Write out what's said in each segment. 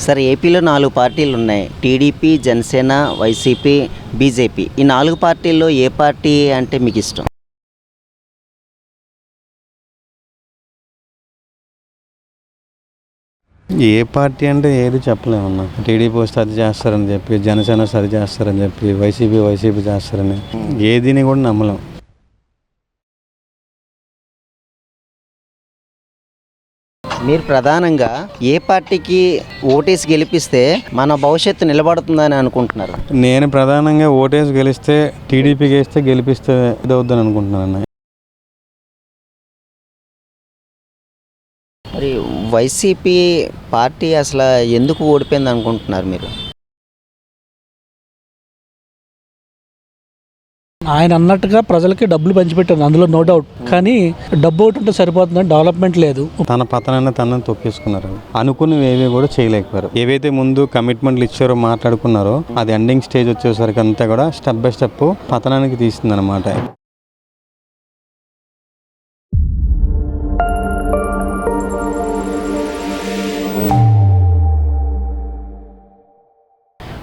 Sir ఏపీలో 4 పార్టీలు ఉన్నాయి. TDP, Janasena, YCP, BJP. ఈ 4 పార్టీల్లో ఏ పార్టీ అంటే మీకు ఇష్టం? ఏ పార్టీ అంటే ఏది చెప్పలేమన్నా. టీడీపీ వస్తే అది చేస్తారని చెప్పి, జనసేన వస్తే అది చేస్తారని చెప్పి, వైసీపీ చేస్తారని ఏదిని కూడా నమ్మలేం. మీరు ప్రధానంగా ఏ పార్టీకి ఓటేసి గెలిపిస్తే మన భవిష్యత్తు నిలబడుతుందని అనుకుంటున్నారు? నేను ప్రధానంగా ఓటేసి గెలిస్తే టీడీపీకి వేస్తే గెలిపిస్తే ఇదవుద్దని అనుకుంటున్నాను. మరి వైసీపీ పార్టీ అసలు ఎందుకు ఓడిపోయింది అనుకుంటున్నారు మీరు? ఆయన అన్నట్టుగా ప్రజలకి డబ్బులు పంచిపెట్టారు, అందులో నో డౌట్. కానీ డబ్బు ఒకటి ఉంటే సరిపోతుందని డెవలప్మెంట్ లేదు. తన పతనాన్ని తనని తొక్కేసుకున్నారు. అనుకున్నవి ఏవి కూడా చేయలేకపోయారు. ఏవైతే ముందు కమిట్మెంట్లు ఇచ్చారో మాట్లాడుకున్నారో అది ఎండింగ్ స్టేజ్ వచ్చేసరికి అంతా కూడా స్టెప్ బై స్టెప్ పతనానికి తీస్తుంది అనమాట.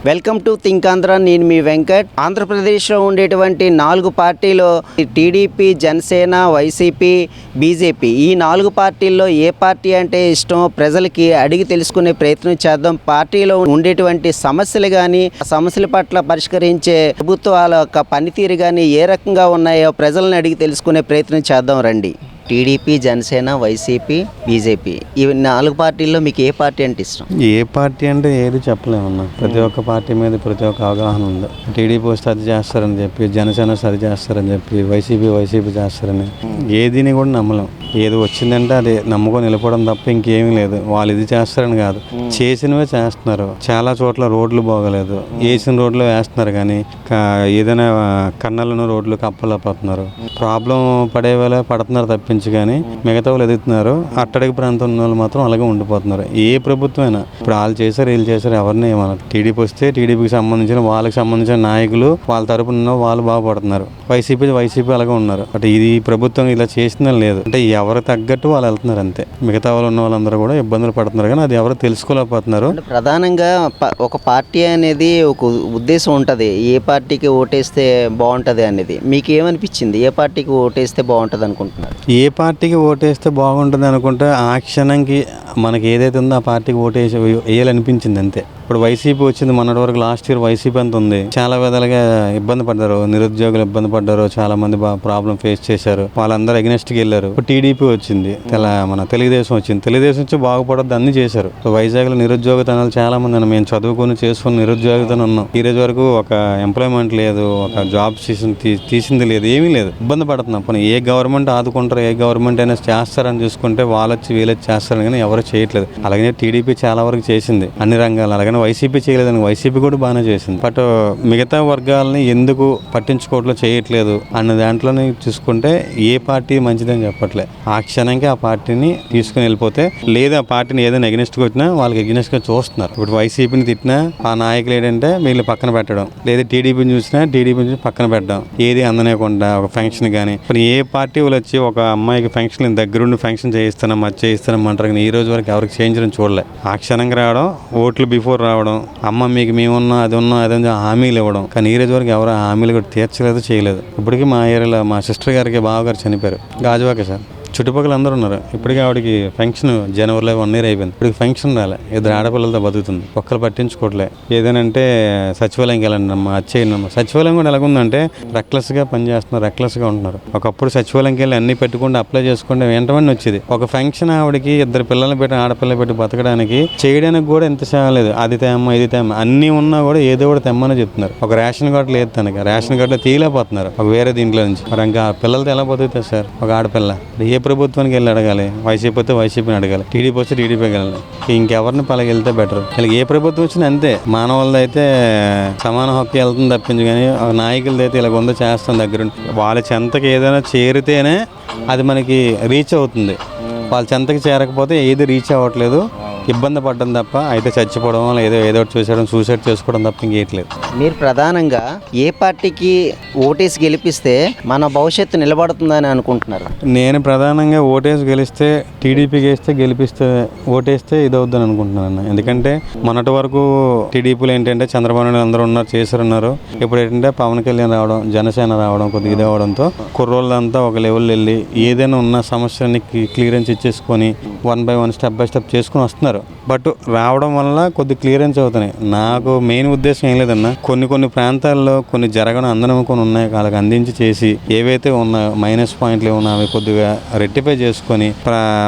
Welcome to think Andhra. నేను మీ వెంకట్. ఆంధ్రప్రదేశ్లో ఉండేటువంటి 4 పార్టీలు టీడీపీ, జనసేన, వైసీపీ, బీజేపీ. ఈ 4 పార్టీల్లో ఏ పార్టీ అంటే ఇష్టం ప్రజలకి అడిగి తెలుసుకునే ప్రయత్నం చేద్దాం. పార్టీలో ఉండేటువంటి సమస్యలు కానీ, ఆ సమస్యల పట్ల పరిష్కరించే ప్రభుత్వాల యొక్క పనితీరు కానీ ఏ రకంగా ఉన్నాయో ప్రజలను అడిగి తెలుసుకునే ప్రయత్నం చేద్దాం రండి. TDP, Janasena, YCP, BJP. ఈ 4 పార్టీల్లో మీకు ఏ పార్టీ అంటే ఇష్టం? ఏ పార్టీ అంటే ఏది చెప్పలేమన్నా. ప్రతి ఒక్క పార్టీ మీద ప్రతి ఒక్క అవగాహన ఉంది. టీడీపీ వస్తే అది చేస్తారని చెప్పి, జనసేన వస్తే అది చేస్తారని చెప్పి, వైసీపీ చేస్తారని ఏదిని కూడా నమ్మలేం. ఏది వచ్చిందంటే అది నమ్ముకొని వెళ్ళిపోవడం తప్ప ఇంకేమీ లేదు. వాళ్ళు ఇది చేస్తారని కాదు, చేసినవే చేస్తున్నారు. చాలా చోట్ల రోడ్లు బాగలేదు, వేసిన రోడ్లు వేస్తున్నారు కానీ ఏదైనా కన్నలను రోడ్లు కప్పలేకపోతున్నారు. ప్రాబ్లం పడే వేళ పడుతున్నారు తప్పించి కానీ మిగతా వాళ్ళు ఎదుగుతున్నారు. అట్టడికి ప్రాంతం ఉన్న వాళ్ళు మాత్రం అలాగే ఉండిపోతున్నారు. ఏ ప్రభుత్వమైనా ఇప్పుడు వాళ్ళు చేశారు వీళ్ళు చేశారు ఎవరిని ఏమన్నారు. టీడీపీ వస్తే టీడీపీకి సంబంధించిన వాళ్ళకి సంబంధించిన నాయకులు వాళ్ళ తరపున వాళ్ళు బాగుపడుతున్నారు. వైసీపీ అలాగే ఉన్నారు. అంటే ఇది ప్రభుత్వం ఇలా చేసిందని లేదు. అంటే ఎవరు తగ్గట్టు వాళ్ళు వెళ్తున్నారు అంతే. మిగతా వాళ్ళు ఉన్న వాళ్ళందరూ కూడా ఇబ్బందులు పడుతున్నారు కానీ అది ఎవరు తెలుసుకోలేకపోతున్నారు. ప్రధానంగా ఒక పార్టీ అనేది ఒక ఉద్దేశం ఉంటుంది, ఏ పార్టీకి ఓటేస్తే బాగుంటుంది అనేది. మీకు ఏమనిపించింది? ఏ పార్టీకి ఓటేస్తే బాగుంటుంది అనుకుంటున్నారు? ఏ పార్టీకి ఓటేస్తే బాగుంటుంది అనుకుంటే ఆ క్షణంకి మనకి ఏదైతే ఉందో ఆ పార్టీకి వేయాలనిపించింది అంతే. ఇప్పుడు వైసీపీ వచ్చింది మొన్నటి వరకు. లాస్ట్ ఇయర్ వైసీపీ అంత ఉంది. చాలా విధాలుగా ఇబ్బంది పడ్డారు, నిరుద్యోగులు ఇబ్బంది పడ్డారు, చాలా మంది ప్రాబ్లం ఫేస్ చేశారు. వాళ్ళందరూ అగెనిస్ట్కి వెళ్ళారు. ఇప్పుడు టీడీపీ వచ్చింది, మన తెలుగుదేశం వచ్చింది. తెలుగుదేశం వచ్చి బాగుపడద్దు అన్ని చేశారు. వైజాగ్లో నిరుద్యోగతనాలు చాలా మంది అన్నారు. మేము చదువుకొని చేసుకుని నిరుద్యోగతను ఉన్నాం. ఈ రోజు వరకు ఒక ఎంప్లాయ్మెంట్ లేదు, ఒక జాబ్ తీసింది లేదు, ఏమీ లేదు. ఇబ్బంది పడుతున్నాం. పోనీ ఏ గవర్నమెంట్ ఆదుకుంటారు, ఏ గవర్నమెంట్ అయినా చేస్తారని చూసుకుంటే వాళ్ళొచ్చి వీళ్ళొచ్చి చేస్తారు కానీ ఎవరు చేయట్లేదు. అలాగే టీడీపీ చాలా వరకు చేసింది అన్ని రంగాలు. అలాగే వైసీపీ చేయలేదని వైసీపీ కూడా బాగానే చేసింది. బట్ మిగతా వర్గాలని ఎందుకు పట్టించుకోవట్లో చేయట్లేదు అన్న దాంట్లోనే చూసుకుంటే ఏ పార్టీ మంచిదని చెప్పట్లే. ఆ క్షణంకి ఆ పార్టీని తీసుకుని వెళ్ళిపోతే, లేదా ఆ పార్టీని ఏదైనా ఎగ్నెస్ట్గా వచ్చినా వాళ్ళకి ఎగ్నెస్ట్గా చూస్తున్నారు. ఇప్పుడు వైసీపీని తిట్టినా ఆ నాయకులు ఏంటంటే వీళ్ళు పక్కన పెట్టడం, లేదా టీడీపీని చూసినా టీడీపీని చూసి పక్కన పెట్టడం, ఏది అందనేకుండా ఒక ఫంక్షన్ కానీ. ఇప్పుడు ఏ పార్టీ వాళ్ళు వచ్చి ఒక అమ్మాయికి ఫంక్షన్ దగ్గరుండి ఫంక్షన్ చేయిస్తున్నాం అది చేయిస్తున్నాం అంటారు కానీ ఈ రోజు వరకు ఎవరికి చేయించడం చూడలే. ఆ క్షణంగా రావడం, ఓట్లు బిఫోర్ రావడం, అమ్మ మీకు మేమున్నా అది ఉన్నా అదే హామీలు ఇవ్వడం. కానీ ఈ రోజు వరకు ఎవరు హామీలు కూడా తీర్చలేదు, చేయలేదు. ఇప్పటికీ మా ఏరియాలో మా సిస్టర్ గారికి బావగారు చనిపోయారు, గాజువాక సార్. చుట్టుపక్కల అందరూ ఉన్నారు. ఇప్పటికీ ఆవిడకి ఫంక్షన్ జనవరిలో 1 year అయిపోయింది. ఇప్పటికి ఫంక్షన్ రాలే. 2 ఆడపిల్లలతో బతుకుతుంది. ఒక్కరు పట్టించుకోవట్లే. ఏదైనా సచివాలయంకి వెళ్ళండి అమ్మా, వచ్చేయండి అమ్మా. సచివాలయం కూడా ఎలాగుందంటే రెక్లెస్గా పనిచేస్తున్నారు, రెక్లెస్గా ఉంటున్నారు. ఒకప్పుడు సచివాలయంకి వెళ్ళి అన్ని పెట్టుకుంటే అప్లై చేసుకుంటే వెంటనే వచ్చేది. ఒక ఫంక్షన్ ఆవిడకి 2 పిల్లలు పెట్టి ఆడపిల్లలు పెట్టి బతకడానికి చేయడానికి కూడా ఎంత చేయలేదు. అది తేమ్మ ఇది తేమ్మ అన్నీ ఉన్నా కూడా ఏదో కూడా తెమ్మని చెప్తున్నారు. ఒక రేషన్ కార్డు లేదు తనకి, రేషన్ కార్డులో తీయలేకపోతున్నారు ఒక వేరే దీంట్లో నుంచి. మరి ఇంకా పిల్లలతో ఎలా బతుకుతారు సార్ ఒక ఆడపిల్ల? ఏ ప్రభుత్వానికి వెళ్ళి అడగాలి? వైసీపీ వస్తే వైసీపీని అడగాలి, టీడీపీ వస్తే టీడీపీకి వెళ్ళాలి. ఇంకెవరిని పలకి వెళ్తే బెటర్. ఇలా ఏ ప్రభుత్వం వచ్చినా అంతే. మానవులది అయితే సమాన హక్కు వెళ్తుంది తప్పించి కానీ నాయకులది అయితే ఇలా ఉందో చేస్తాం దగ్గర. వాళ్ళ చెంతకి ఏదైనా చేరితేనే అది మనకి రీచ్ అవుతుంది. వాళ్ళ చెంతకి చేరకపోతే ఏది రీచ్ అవ్వట్లేదు, ఇబ్బంది పడ్డం తప్ప అయితే చచ్చిపోవడం ఏదో ఒకటి చూసేయడం సూసైడ్ చేసుకోవడం తప్ప ఇంకేయట్లేదు. మీరు ప్రధానంగా ఏ పార్టీకి ఓటేసి గెలిపిస్తే మన భవిష్యత్తు నిలబడుతుందని అనుకుంటున్నారు? నేను ప్రధానంగా ఓటేసి గెలిస్తే టీడీపీకి గెలిపిస్తే ఓటేస్తే ఇదవుద్దని అనుకుంటున్నాను. ఎందుకంటే మొన్నటి వరకు టీడీపీలో ఏంటంటే చంద్రబాబు నాయుడు అందరూ చేశారున్నారు. ఇప్పుడు ఏంటంటే పవన్ కళ్యాణ్ రావడం, జనసేన రావడం, కొద్దిగా ఇది అవడంతో కుర్రోళ్ళంతా ఒక లెవెల్ వెళ్ళి ఏదైనా ఉన్న సమస్యని క్లియరెన్స్ ఇచ్చేసుకొని 1 by 1 స్టెప్ బై స్టెప్ చేసుకుని వస్తున్నారు. బట్ రావడం వల్ల కొద్ది క్లియరెన్స్ అవుతున్నాయి. నాకు మెయిన్ ఉద్దేశం ఏం లేదన్నా, కొన్ని ప్రాంతాల్లో కొన్ని జరగడం అందనముకొని ఉన్నాయి, వాళ్ళకి అందించి చేసి ఏవైతే ఉన్నాయో మైనస్ పాయింట్లు ఏమన్నా అవి కొద్దిగా రెక్టిఫై చేసుకొని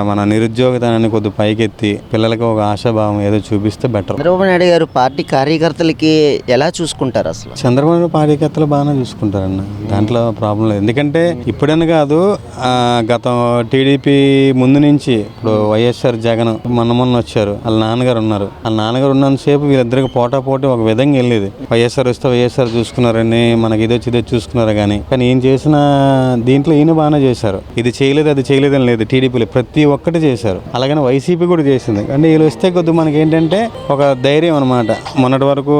మన నిరుద్యోగతనాన్ని కొద్దిగా పైకెత్తి పిల్లలకి ఒక ఆశాభావం ఏదో చూపిస్తే బెటర్. చంద్రబాబు నాయుడు గారు పార్టీ కార్యకర్తలకి ఎలా చూసుకుంటారు అసలు? చంద్రబాబు నాయుడు కార్యకర్తలు బాగానే చూసుకుంటారన్న, దాంట్లో ప్రాబ్లం లేదు. ఎందుకంటే ఇప్పుడని కాదు, గతం టీడీపీ ముందు నుంచి ఇప్పుడు వైఎస్ఆర్ జగన్ మొన్న వచ్చారు, వాళ్ళ నాన్నగారు ఉన్నారు. వాళ్ళ నాన్నగారు ఉన్నంతసేపు వీళ్ళిద్దరికి పోటీ ఒక విధంగా వెళ్ళేది. వైఎస్ఆర్ వస్తే వైఎస్ఆర్ చూసుకున్నారని మనకి ఇదే చూసుకున్నారు. కానీ ఈయన చేసిన దీంట్లో ఈయన బాగానే చేశారు. ఇది చేయలేదు అది చేయలేదని లేదు, టీడీపీలో ప్రతి ఒక్కటి చేశారు. అలాగని వైసీపీ కూడా చేసింది. అంటే వీళ్ళు వస్తే కొద్దిగా మనకి ఏంటంటే ఒక ధైర్యం అనమాట. మొన్నటి వరకు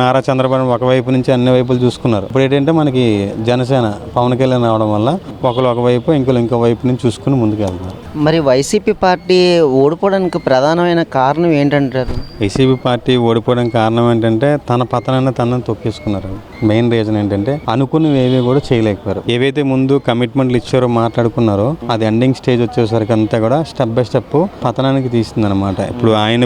నారా చంద్రబాబు ఒకవైపు నుంచి అన్ని వైపులు చూసుకున్నారు. ఇప్పుడు ఏంటంటే మనకి జనసేన పవన్ కళ్యాణ్ రావడం వల్ల ఒకరు ఒకవైపు ఇంకో వైపు నుంచి చూసుకుని ముందుకు వెళ్తున్నారు. మరి వైసీపీ పార్టీ ఓడిపోవడానికి ప్రధానమైన కారణం ఏంటంటారు? వైసీపీ పార్టీ ఓడిపోవడానికి కారణం ఏంటంటే తన పతనాన్ని తనని తొక్కేసుకున్నారు. మెయిన్ రీజన్ ఏంటంటే అనుకున్నవి ఏవి కూడా చేయలేకపోయారు. ఏవైతే ముందు కమిట్మెంట్లు ఇచ్చారో మాట్లాడుకున్నారో అది ఎండింగ్ స్టేజ్ వచ్చేసరికి అంతా కూడా స్టెప్ బై స్టెప్ పతనానికి తీస్తుంది అనమాట.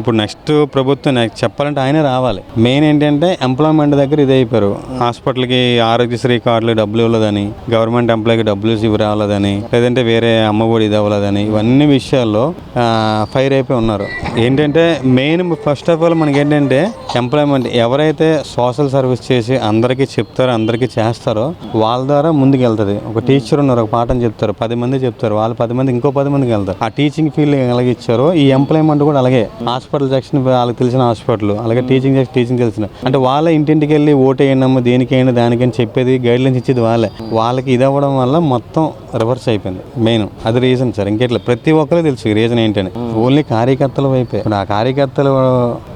ఇప్పుడు నెక్స్ట్ ప్రభుత్వం చెప్పాలంటే ఆయనే రావాలి. మెయిన్ ఏంటంటే ఎంప్లాయ్మెంట్ దగ్గర ఇది అయిపోయారు. హాస్పిటల్కి ఆరోగ్యశ్రీ కార్డులు డబ్బులు ఇవ్వలేదని, గవర్నమెంట్ ఎంప్లాయ్కి డబ్బులు ఇవ్వరాలేదని, లేదంటే వేరే అమ్మఒడి ఇది అవ్వలేదని, ఇవన్నీ విషయాల్లో ఫైర్ అయిపోయి ఉన్నారు. ఏంటంటే మెయిన్ ఫస్ట్ ఆఫ్ ఆల్ మనకి ఏంటంటే ఎంప్లాయ్మెంట్ ఎవరైతే సోషల్ సర్వీస్ చేసి అందరికీ చెప్తారో అందరికీ చేస్తారో వాళ్ళ ద్వారా ముందుకు వెళ్తుంది. ఒక టీచర్ ఉన్నారు, ఒక పాఠం చెప్తారు, 10 మంది చెప్తారు, వాళ్ళు 10 మంది ఇంకో 10 మందికి వెళ్తారు. ఆ టీచింగ్ ఫీల్డ్ ఎలాగే ఇచ్చారో ఈ ఎంప్లాయ్మెంట్ కూడా అలాగే. హాస్పిటల్ సెక్షన్ వాళ్ళకి తెలిసిన హాస్పిటల్, అలాగే టీచింగ్ తెలిసిన అంటే వాళ్ళ ఇంటింటికి వెళ్ళి ఓటు వేయండి దేనికైనా దానికని చెప్పేది గైడ్ లైన్స్ ఇచ్చేది వాళ్ళకి ఇది అవ్వడం వల్ల మొత్తం రివర్స్ అయిపోయింది. మెయిన్ అది రీజన్ సార్. ఇంకెట్లా ప్రతి ఒక్కరికి తెలుసు ఈ రీజన్ ఏంటని. ఓన్లీ కార్యకర్తల వైపే. ఆ కార్యకర్తల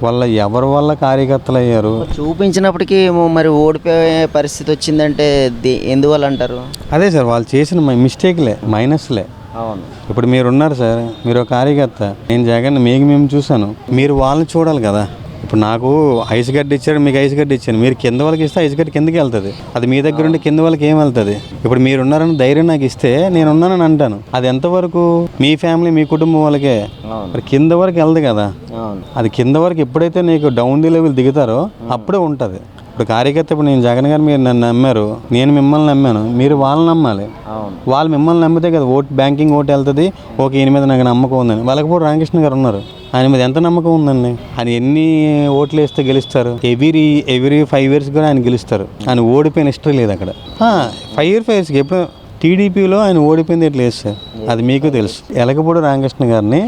వల్ల ఎవరి వల్ల కార్యకర్తలు అయ్యారు చూపించినప్పటికీ మరి ఓడిపోయే పరిస్థితి వచ్చిందంటే ఎందువల్ల అంటారు? అదే సార్, వాళ్ళు చేసిన మిస్టేక్లే, మైనస్లే. అవును. ఇప్పుడు మీరున్నారు సార్, మీరు ఒక కార్యకర్త, నేను జగన్ మేము చూశాను, మీరు వాళ్ళని చూడాలి కదా. ఇప్పుడు నాకు ఐస్ గడ్డ ఇచ్చాడు, మీకు ఐస్ గడ్డ ఇచ్చాను, మీరు కింద వాళ్ళకి ఇస్తే ఐస్ గడ్డ కిందకి వెళ్తుంది. అది మీ దగ్గర ఉంటే కింద వాళ్ళకి ఏం వెళ్తుంది? ఇప్పుడు మీరున్నారని ధైర్యం నాకు ఇస్తే నేను ఉన్నానని అంటాను. అది ఎంతవరకు మీ ఫ్యామిలీ మీ కుటుంబం వాళ్ళకే, మరి కింద వరకు వెళ్దు కదా. అది కింద వరకు ఎప్పుడైతే నీకు డౌన్ ది లెవెల్ దిగుతారో అప్పుడే ఉంటుంది. ఇప్పుడు కార్యకర్త, ఇప్పుడు నేను జగన్ గారు మీరు నన్ను నమ్మారు, నేను మిమ్మల్ని నమ్మాను, మీరు వాళ్ళని నమ్మాలి. వాళ్ళు మిమ్మల్ని నమ్మితే కదా బ్యాంకింగ్ ఓటు వెళ్తుంది. ఓకే, ఈయన మీద నాకు నమ్మకం ఉందని. వాళ్ళకి రామకృష్ణ గారు ఉన్నారు, ఆయన మీద ఎంత నమ్మకం ఉందండి. ఆయన ఎన్ని ఓట్లు వేస్తే గెలుస్తారు? ఎవ్రీ 5 years కూడా ఆయన గెలుస్తారు. ఆయన ఓడిపోయిన హిస్టరీ లేదు అక్కడ. 5 years ఎప్పుడు టీడీపీలో ఆయన ఓడిపోయింది ఎట్లా లేదు సార్, అది మీకు తెలుసు. ఎలకపూడి రామకృష్ణ గారిని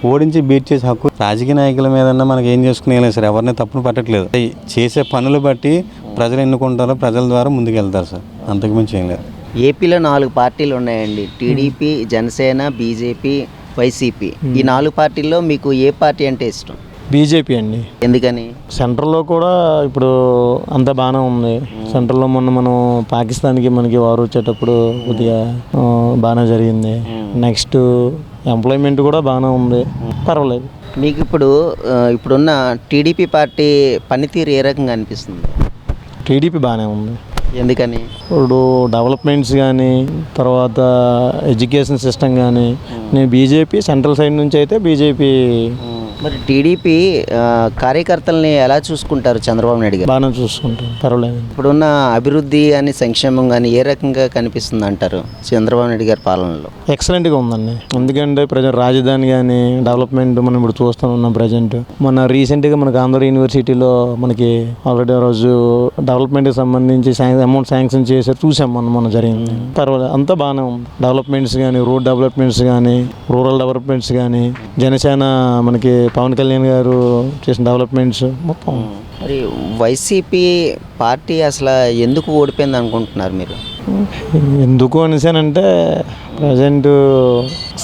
ఓడించి బీట్ చేసే హక్కు రాజకీయ నాయకుల మీద మనకి ఏం చేసుకునే సార్, ఎవరిని తప్పును పట్టట్లేదు. చేసే పనులు బట్టి ప్రజలు ఎన్నుకుంటారో ప్రజల ద్వారా ముందుకు వెళ్తారు సార్, అంతకుమించి ఏం లేదు. ఏపీలో 4 పార్టీలు ఉన్నాయండి, టీడీపీ, జనసేన, బీజేపీ, వైసీపీ. ఈ 4 పార్టీల్లో మీకు ఏ పార్టీ అంటే ఇష్టం? బీజేపీ అండి. ఎందుకని? సెంట్రల్లో కూడా ఇప్పుడు అంతా బాగానే ఉంది. సెంట్రల్లో మనం పాకిస్తాన్కి మనకి వారు వచ్చేటప్పుడు కొద్దిగా బాగానే జరిగింది. నెక్స్ట్ ఎంప్లాయ్మెంట్ కూడా బాగానే ఉంది, పర్వాలేదు. మీకు ఇప్పుడున్న టీడీపీ పార్టీ పనితీరు ఏ రకంగా అనిపిస్తుంది? టీడీపీ బాగానే ఉంది. ఎందుకని? ఇప్పుడు డెవలప్మెంట్స్ కానీ, తర్వాత ఎడ్యుకేషన్ సిస్టమ్ కానీ, నేను బీజేపీ సెంట్రల్ సైడ్ నుంచి అయితే బీజేపీ. మరి టీడీపీ కార్యకర్తల్ని ఎలా చూసుకుంటారు చంద్రబాబు నాయుడు గారు? బాగానే చూసుకుంటారు, పర్వాలేదు. ఇప్పుడున్న అభివృద్ధి కానీ సంక్షేమం కానీ ఏ రకంగా కనిపిస్తుంది అంటారు చంద్రబాబు నాయుడు గారి పాలనలో? ఎక్సలెంట్గా ఉందండి. ఎందుకంటే ప్రజెంట్ రాజధాని కానీ డెవలప్మెంట్ మనం ఇప్పుడు చూస్తూ ఉన్నాం. ప్రజెంట్ మన రీసెంట్గా మనకు ఆంధ్ర యూనివర్సిటీలో మనకి ఆల్రెడీ ఆ రోజు డెవలప్మెంట్కి సంబంధించి అమౌంట్ శాంక్షన్ చేసి చూసాం మన జరిగింది. పర్వాలేదు, అంతా బాగానే ఉంది. డెవలప్మెంట్స్ కానీ, రోడ్ డెవలప్మెంట్స్ కానీ, రూరల్ డెవలప్మెంట్స్ కానీ, జనసేన మనకి పవన్ కళ్యాణ్ గారు చేసిన డెవలప్మెంట్స్ మొత్తం. మరి వైసీపీ పార్టీ అసలు ఎందుకు ఓడిపోయింది అనుకుంటున్నారు మీరు? ఎందుకు అనేసానంటే ప్రజెంట్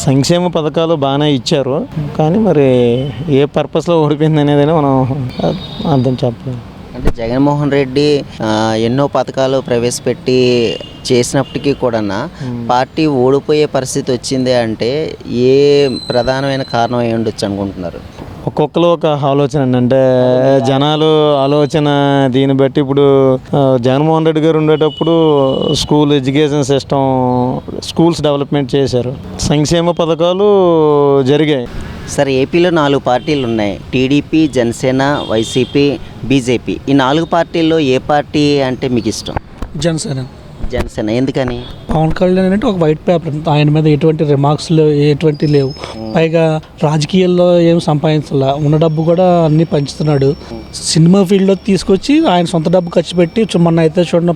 సంక్షేమ పథకాలు బాగానే ఇచ్చారు, కానీ మరి ఏ పర్పస్లో ఓడిపోయింది అనేది మనం అర్థం చెప్పలేము. అంటే జగన్మోహన్ రెడ్డి ఎన్నో పథకాలు ప్రవేశపెట్టి చేసినప్పటికీ కూడా పార్టీ ఓడిపోయే పరిస్థితి వచ్చింది అంటే ఏ ప్రధానమైన కారణం అయి ఉండొచ్చు అనుకుంటున్నారు? ఒక్కొక్కరు ఒక ఆలోచన అండి. అంటే జనాలు ఆలోచన దీన్ని బట్టి ఇప్పుడు జగన్మోహన్ రెడ్డి గారు ఉండేటప్పుడు school education system, schools development చేశారు, సంక్షేమ పథకాలు జరిగాయి. సార్, ఏపీలో 4 పార్టీలు ఉన్నాయి. TDP, Janasena, YCP, BJP. ఈ 4 పార్టీల్లో ఏ పార్టీ అంటే మీకు ఇష్టం? జనసేన. జనసేన ఎందుకని? పవన్ కళ్యాణ్ అంటే ఒక వైట్ పేపర్, ఆయన మీద ఎటువంటి రిమార్క్స్ ఎటువంటి లేవు. పైగా రాజకీయాల్లో ఏం సంపాదించాల, ఉన్న డబ్బు కూడా అన్నీ పంచుతున్నాడు. సినిమా ఫీల్డ్లో తీసుకొచ్చి ఆయన సొంత డబ్బు ఖర్చు పెట్టి మొన్న అయితే చూడండి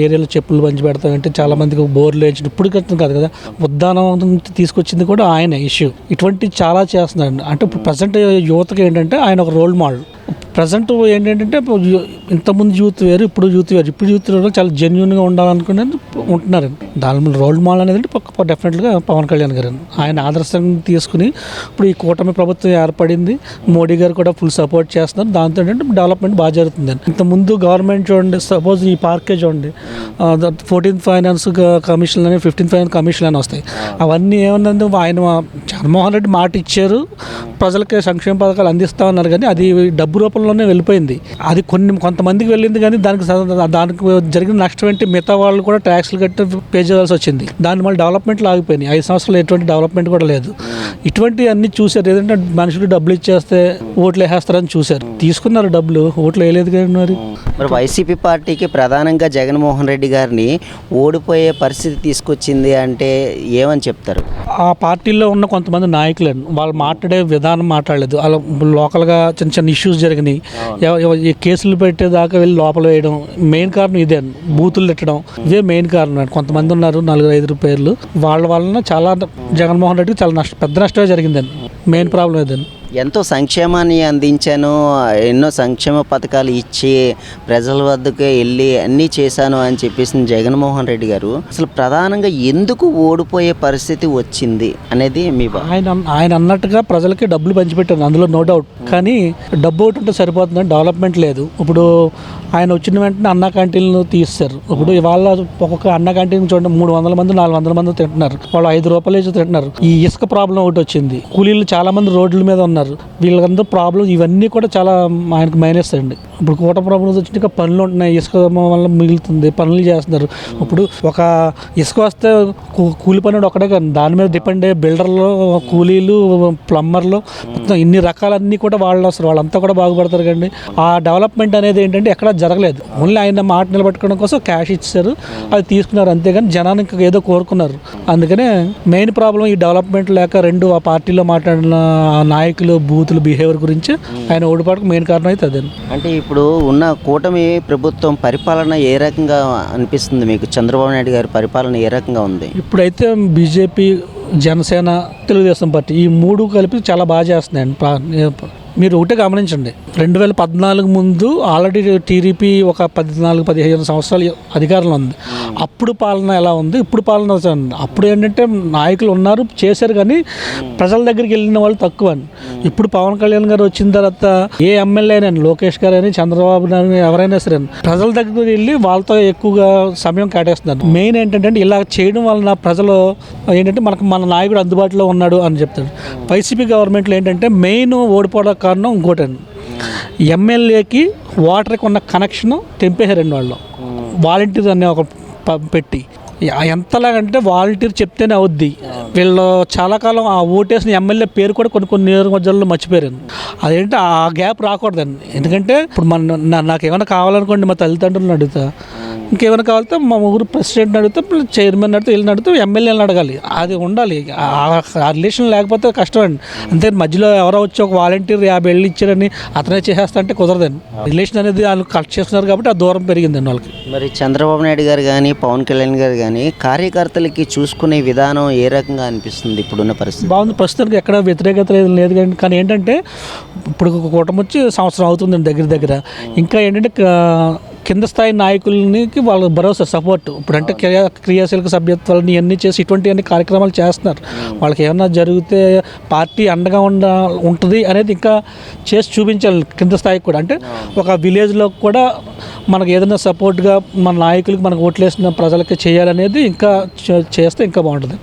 ఏరియాలో చెప్పులు పంచి పెడతామంటే చాలా మందికి బోర్లు వేయించి ఇప్పుడు కాదు కదా, ఉద్దానం తీసుకొచ్చింది కూడా ఆయన ఇష్యూ. ఇటువంటి చాలా చేస్తున్నాడు. అంటే ఇప్పుడు ప్రజెంట్ యువతకి ఏంటంటే ఆయన ఒక రోల్ మోడల్. ప్రజెంట్ ఏంటంటే ఇంతకుముందు యూత్ వేరు, ఇప్పుడు యూత్ వేరు. ఇప్పుడు యూత్ వేరు చాలా జెన్యున్గా ఉండాలనుకునేది ఉంటున్నారు. దాని రోల్ మోడల్ అనేది డెఫినెట్గా పవన్ కళ్యాణ్ గారు. ఆయన ఆదర్శంగా తీసుకుని ఇప్పుడు ఈ కూటమి ప్రభుత్వం ఏర్పడింది, మోడీ గారు కూడా ఫుల్ సపోర్ట్ చేస్తున్నారు. దాంతో ఏంటంటే డెవలప్మెంట్ బాగా జరుగుతుంది. ఇంతకుముందు గవర్నమెంట్ చూడండి, సపోజ్ ఈ పార్కే చూడండి, 14th ఫైనాన్స్ కమిషన్ అని 15th ఫైనాన్స్ కమిషన్ అని వస్తాయి. అవన్నీ ఏమన్నది ఆయన జగన్మోహన్ రెడ్డి మాట ఇచ్చారు, ప్రజలకి సంక్షేమ పథకాలు అందిస్తా ఉన్నారు, కానీ అది డబ్బు రూపంలోనే వెళ్ళిపోయింది. అది కొంతమందికి వెళ్ళింది, కానీ దానికి జరిగిన నష్టం ఏంటి, మిగతా వాళ్ళు కూడా ట్యాక్స్లు కట్టి పే చేయాల్సి వచ్చింది. దాని వల్ల డెవలప్మెంట్లు ఆగిపోయినాయి. 5 సంవత్సరాలు ఎటువంటి డెవలప్మెంట్ కూడా లేదు. ఇటువంటి అన్ని చూశారు. ఏదంటే మనుషులు డబ్బులు ఇచ్చేస్తే ఓట్లు వేసేస్తారని చూశారు, తీసుకున్నారు డబ్బులు, ఓట్లు వేయలేదు కానీ. మరి వైసీపీ పార్టీకి ప్రధానంగా జగన్మోహన్ రెడ్డి గారిని ఓడిపోయే పరిస్థితి తీసుకొచ్చింది అంటే ఏమని చెప్తారు? ఆ పార్టీలో ఉన్న కొంతమంది నాయకులను వాళ్ళు మాట్లాడే విధానం మాట్లాడలేదు. అలా లోకల్గా చిన్న చిన్న ఇష్యూస్ జరిగినాయి, ఈ కేసులు పెట్టేదాకా వెళ్ళి లోపల వేయడం మెయిన్ కారణం ఇదే. బూతులు పెట్టడం ఇదే మెయిన్ కారణం. కొంతమంది ఉన్నారు 4-5 పేర్లు, వాళ్ళ వలన చాలా జగన్మోహన్ రెడ్డికి చాలా పెద్ద నష్టమే జరిగిందండి. మెయిన్ ప్రాబ్లం ఇదండి. ఎంతో సంక్షేమాన్ని అందించాను, ఎన్నో సంక్షేమ పథకాలు ఇచ్చి ప్రజల వద్దకే వెళ్ళి అన్నీ చేశాను అని చెప్పేసి జగన్మోహన్ రెడ్డి గారు అసలు ప్రధానంగా ఎందుకు ఓడిపోయే పరిస్థితి వచ్చింది అనేది మీ ఆయన అన్నట్టుగా ప్రజలకి డబ్బులు పంచిపెట్టారు, అందులో నో డౌట్. కానీ డబ్బు ఒకటి ఉంటే సరిపోతుందని డెవలప్మెంట్ లేదు. ఇప్పుడు ఆయన వచ్చిన వెంటనే అన్న క్యాంటీన్లు తీస్తారు. ఇప్పుడు ఇవాళ ఒక్కొక్క అన్న క్యాంటీన్ చూడండి 300 మంది 400 మంది తింటున్నారు, వాళ్ళు 5 రూపాయలు వేసి తింటున్నారు. ఈ ఇసుక ప్రాబ్లం ఒకటి వచ్చింది, కూలీలు చాలా మంది రోడ్ల మీద ఉన్నారు. వీళ్ళందరూ ప్రాబ్లం ఇవన్నీ కూడా చాలా ఆయనకు మైనస్ అండి. ఇప్పుడు కూట ప్రాబ్లమ్స్ వచ్చినాక పనులు ఉంటున్నాయి, ఇసుక వల్ల మిగులుతుంది, పనులు చేస్తున్నారు. ఇప్పుడు ఒక ఇసుక వస్తే కూలి పని ఒకటే కాదు, దాని మీద డిపెండ్ అయ్యే బిల్డర్లు, కూలీలు, ప్లంబర్లు, మొత్తం ఇన్ని రకాలన్నీ కూడా వాళ్ళు వస్తారు, వాళ్ళంతా కూడా బాగుపడతారు. కండి ఆ డెవలప్మెంట్ అనేది ఏంటంటే ఎక్కడ జరగలేదు. ఓన్లీ ఆయన మాట నిలబెట్టుకోవడం కోసం క్యాష్ ఇచ్చారు, అది తీసుకున్నారు, అంతేగాని జనానికి ఏదో కోరుకున్నారు. అందుకనే మెయిన్ ప్రాబ్లం ఈ డెవలప్మెంట్ లేక ఆ పార్టీలో మాట్లాడిన నాయకులు బూతులు బిహేవియర్ గురించి ఆయన ఓడిపాటుకు మెయిన్ కారణం అయితే అదే. అంటే ఇప్పుడు ఉన్న కూటమి ప్రభుత్వం పరిపాలన ఏ రకంగా అనిపిస్తుంది మీకు? చంద్రబాబు నాయుడు గారి పరిపాలన ఏ రకంగా ఉంది? ఇప్పుడైతే బీజేపీ, జనసేన, తెలుగుదేశం పార్టీ ఈ 3 కలిపి చాలా బాగా చేస్తున్నాయండి. మీరు ఒకటే గమనించండి, 2014 ముందు ఆల్రెడీ టీడీపీ ఒక 14-15 సంవత్సరాలు అధికారంలో ఉంది. అప్పుడు పాలన ఎలా ఉంది, ఇప్పుడు పాలన అప్పుడు ఏంటంటే నాయకులు ఉన్నారు, చేశారు, కానీ ప్రజల దగ్గరికి వెళ్ళిన వాళ్ళు తక్కువ. ఇప్పుడు పవన్ కళ్యాణ్ గారు వచ్చిన తర్వాత ఏ ఎమ్మెల్యే అయినా, లోకేష్ గారు అని, చంద్రబాబు నాయుడు ఎవరైనా సరే ప్రజల దగ్గరికి వెళ్ళి వాళ్ళతో ఎక్కువగా సమయం కేటాయిస్తున్నారు. మెయిన్ ఏంటంటే ఇలా చేయడం వలన ప్రజలు ఏంటంటే మన నాయకుడు అందుబాటులో ఉన్నాడు అని చెప్తాడు. వైసీపీ గవర్నమెంట్లో ఏంటంటే మెయిన్ ఓడిపోవడం కారణం ఇంకోటండి, ఎమ్మెల్యేకి వాటర్కి ఉన్న కనెక్షన్ తెంపేశారండి వాళ్ళు. వాలంటీర్ అనే ఒక పెట్టి ఎంతలాగంటే వాలంటీర్ చెప్తేనే అవుద్ది. వీళ్ళు చాలా కాలం ఆ ఓటేసిన ఎమ్మెల్యే పేరు కూడా కొన్ని నియోజకవర్గాల్లో మర్చిపోయారు. అదేంటి ఆ గ్యాప్ రాకూడదండి. ఎందుకంటే ఇప్పుడు నాకు ఏమైనా కావాలనుకోండి, మా తల్లిదండ్రులను అడుగుతా, ఇంకేమైనా కావాలితే మా ఊరు ప్రెసిడెంట్ని అడిగితే, చైర్మన్ అడిగితే, వీళ్ళని అడిగితే, ఎమ్మెల్యేని అడగాలి. అది ఉండాలి. ఆ రిలేషన్ లేకపోతే కష్టం అండి. అంతే మధ్యలో ఎవరో వచ్చి ఒక వాలంటీర్ 50 ఏళ్ళు ఇచ్చారని అతనే చేసేస్తా అంటే కుదరదండి. రిలేషన్ అనేది వాళ్ళు కట్ చేస్తున్నారు కాబట్టి ఆ దూరం పెరిగిందండి వాళ్ళకి. మరి చంద్రబాబు నాయుడు గారు కానీ, పవన్ కళ్యాణ్ గారు కానీ కార్యకర్తలకి చూసుకునే విధానం ఏ రకంగా అనిపిస్తుంది ఇప్పుడున్న పరిస్థితి? బాగుంది, ప్రస్తుతానికి ఎక్కడ వ్యతిరేకత లేదు. కానీ ఏంటంటే ఇప్పుడు కూటమి వచ్చి సంవత్సరం అవుతుందండి దగ్గర. ఇంకా ఏంటంటే కింద స్థాయి నాయకులకి వాళ్ళ భరోసా సపోర్ట్ ఇప్పుడంటే క్రియాశీలక సభ్యత్వాలని ఇవన్నీ చేసి ఇటువంటివన్నీ కార్యక్రమాలు చేస్తున్నారు. వాళ్ళకి ఏమన్నా జరిగితే పార్టీ అండగా ఉంటుంది అనేది ఇంకా చేసి చూపించాలి కింద స్థాయికి కూడా. అంటే ఒక విలేజ్లో కూడా మనకు ఏదైనా సపోర్ట్గా మన నాయకులకి మనకు ఓట్లేసిన ప్రజలకి చేయాలనేది ఇంకా చేస్తే ఇంకా బాగుంటుంది.